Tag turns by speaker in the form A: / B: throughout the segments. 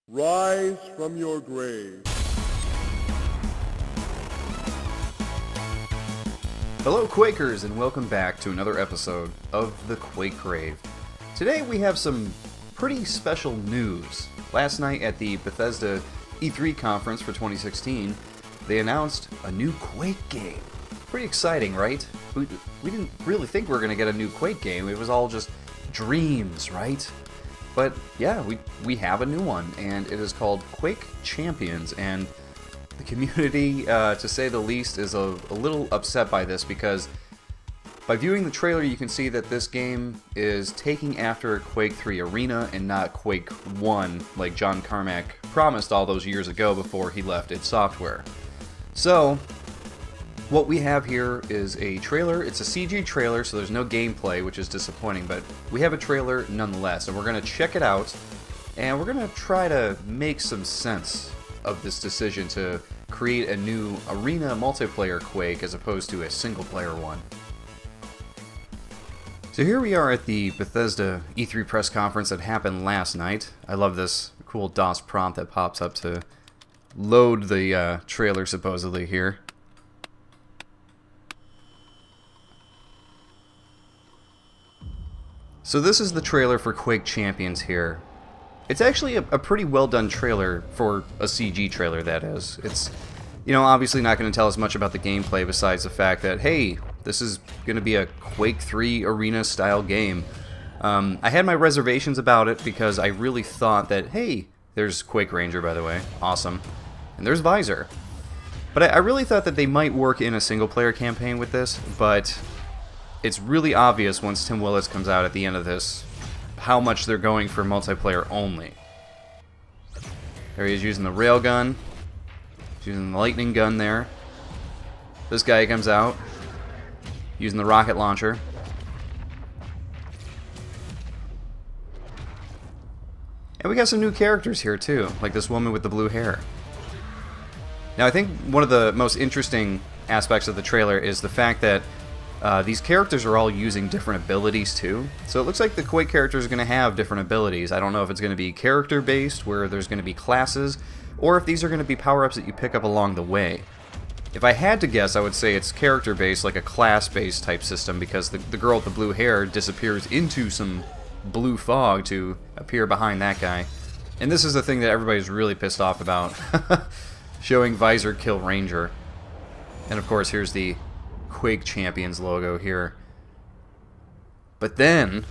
A: Rise from your grave.
B: Hello Quakers, and welcome back to another episode of the Quake Grave. Today we have some pretty special news. Last night at the Bethesda E3 conference for 2016, they announced a new Quake game. Pretty exciting, right? We didn't really think we were going to get a new Quake game. It was all just dreams, right? But yeah, we have a new one, and it is called Quake Champions, and the community, to say the least, is a little upset by this, because by viewing the trailer you can see that this game is taking after Quake 3 Arena and not Quake 1 like John Carmack promised all those years ago before he left id Software. So, what we have here is a trailer. It's a CG trailer, so there's no gameplay, which is disappointing, but we have a trailer nonetheless, and we're going to check it out, and we're going to try to make some sense of this decision to create a new arena multiplayer Quake as opposed to a single-player one. So here we are at the Bethesda E3 press conference that happened last night. I love this cool DOS prompt that pops up to load the trailer supposedly here. So this is the trailer for Quake Champions here. It's actually a pretty well done trailer for a CG trailer, that is. It's, obviously not going to tell us much about the gameplay besides the fact that, hey, this is going to be a Quake 3 arena style game. I had my reservations about it because I really thought that, hey, there's Quake Ranger, by the way, awesome, and there's Visor. But I really thought that they might work in a single player campaign with this, but it's really obvious once Tim Willis comes out at the end of this how much they're going for multiplayer only. There he is using the railgun. He's using the lightning gun there. This guy comes out using the rocket launcher. And we got some new characters here too, like this woman with the blue hair. Now I think one of the most interesting aspects of the trailer is the fact that these characters are all using different abilities too. So it looks like the Quake characters are going to have different abilities. I don't know if it's going to be character based, where there's going to be classes, or if these are going to be power-ups that you pick up along the way. If I had to guess, I would say it's character based, like a class based type system, because the girl with the blue hair disappears into some blue fog to appear behind that guy. And this is the thing that everybody's really pissed off about. Showing Visor kill Ranger. And of course here's the Quake Champions logo here. But then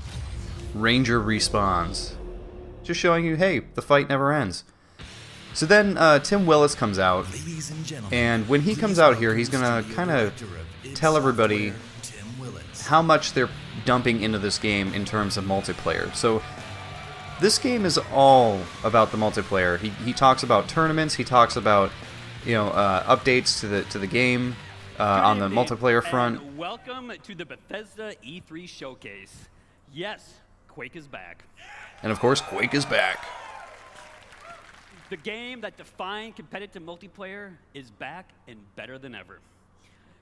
B: Ranger respawns, just showing you, hey, the fight never ends. So then Tim Willis comes out, and when he comes out here, he's gonna kind of tell everybody how much they're dumping into this game in terms of multiplayer. So this game is all about the multiplayer. He talks about tournaments. He talks about updates to the game. On the multiplayer front.
C: And welcome to the Bethesda E3 showcase. Yes, Quake is back.
B: And of course, Quake is back.
C: The game that defined competitive multiplayer is back and better than ever.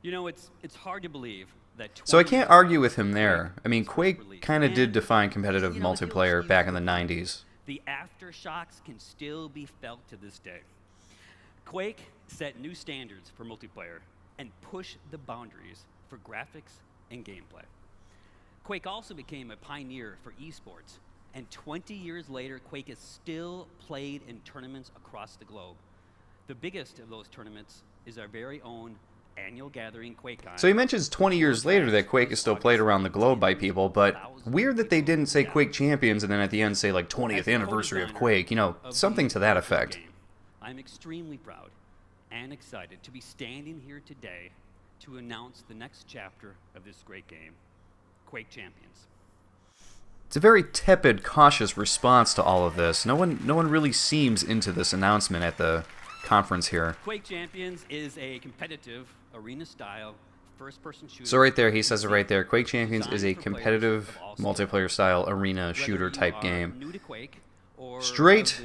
C: It's hard to believe that.
B: So I can't argue with him there. I mean, Quake kind of did define competitive multiplayer back in the 90s.
C: The aftershocks can still be felt to this day. Quake set new standards for multiplayer and push the boundaries for graphics and gameplay. Quake also became a pioneer for esports, and 20 years later, Quake is still played in tournaments across the globe. The biggest of those tournaments is our very own annual gathering, QuakeCon.
B: So he mentions 20 years later that Quake is still played around the globe by people, but weird that they didn't say Quake Champions and then at the end say like 20th anniversary of Quake, something to that effect.
C: I'm extremely proud and excited to be standing here today to announce the next chapter of this great game, Quake Champions.
B: It's a very tepid, cautious response to all of this. No one really seems into this announcement at the conference here.
C: Quake Champions is a competitive arena-style first-person shooter.
B: So right there, he says it right there. Quake Champions is a competitive multiplayer-style arena shooter type game.
C: New to Quake, or
B: straight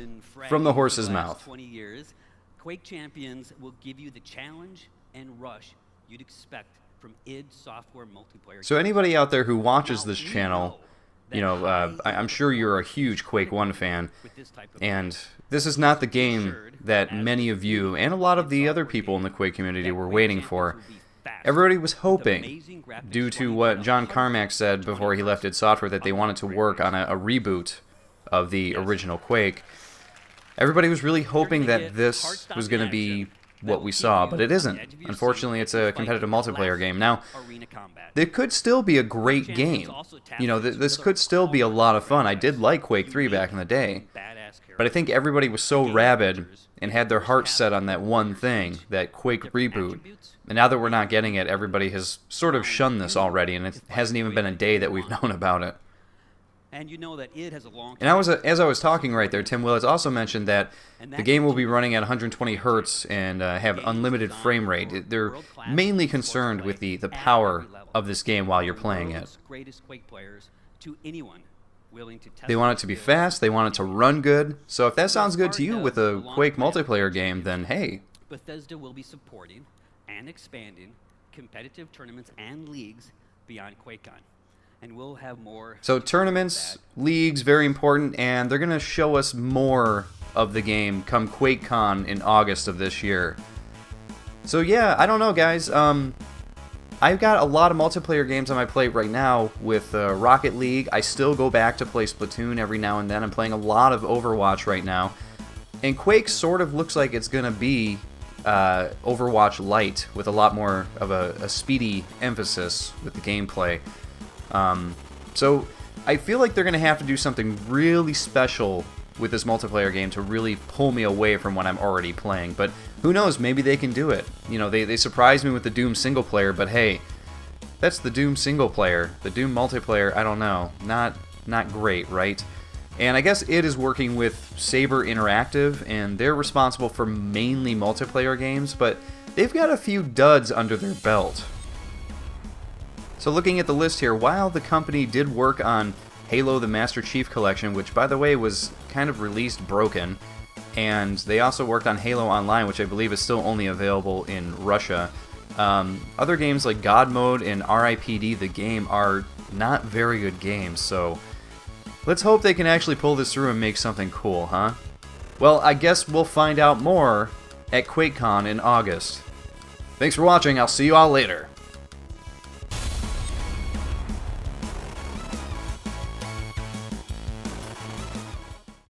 B: from the horse's mouth.
C: 20 years, Quake Champions will give you the challenge and rush you'd expect from id Software multiplayer.
B: So anybody out there who watches this channel I'm sure you're a huge Quake 1 fan,
C: with this type of
B: and this is not the game that many of you and a lot of the other people in the Quake community were waiting for. Everybody was hoping, due to what John Carmack said before he left id Software, that they wanted to work on a reboot of the original Quake. Everybody was really hoping that this was going to be what we saw, but it isn't. Unfortunately, it's a competitive multiplayer game. Now, it could still be a great game. This could still be a lot of fun. I did like Quake 3 back in the day, but I think everybody was so rabid and had their hearts set on that one thing, that Quake reboot. And now that we're not getting it, everybody has sort of shunned this already, and it hasn't even been a day that we've known about it.
C: And you know that it has a long
B: and as I was talking right there, Tim Willits also mentioned that the game will be running at 120 hertz and have unlimited frame rate. They're mainly concerned with the power of this game while you're playing it. They want it to be fast, they want it to run good, so if that sounds good to you with a Quake multiplayer game, then hey.
C: Bethesda will be supporting and expanding competitive tournaments and leagues beyond QuakeCon. And we'll have more.
B: So tournaments, leagues, very important, and they're going to show us more of the game come QuakeCon in August of this year. So yeah, I don't know, guys. I've got a lot of multiplayer games on my plate right now with Rocket League. I still go back to play Splatoon every now and then. I'm playing a lot of Overwatch right now. And Quake sort of looks like it's going to be Overwatch Lite with a lot more of a speedy emphasis with the gameplay. So I feel like they're going to have to do something really special with this multiplayer game to really pull me away from what I'm already playing. But who knows, maybe they can do it. They surprised me with the Doom single player, but hey, that's the Doom single player. The Doom multiplayer, I don't know, not great, right? And I guess it is working with Saber Interactive, and they're responsible for mainly multiplayer games, but they've got a few duds under their belt. So looking at the list here, while the company did work on Halo the Master Chief Collection, which by the way was kind of released broken, and they also worked on Halo Online, which I believe is still only available in Russia. Other games like God Mode and R.I.P.D. the game are not very good games, so let's hope they can actually pull this through and make something cool, huh? Well, I guess we'll find out more at QuakeCon in August. Thanks for watching, I'll see you all later.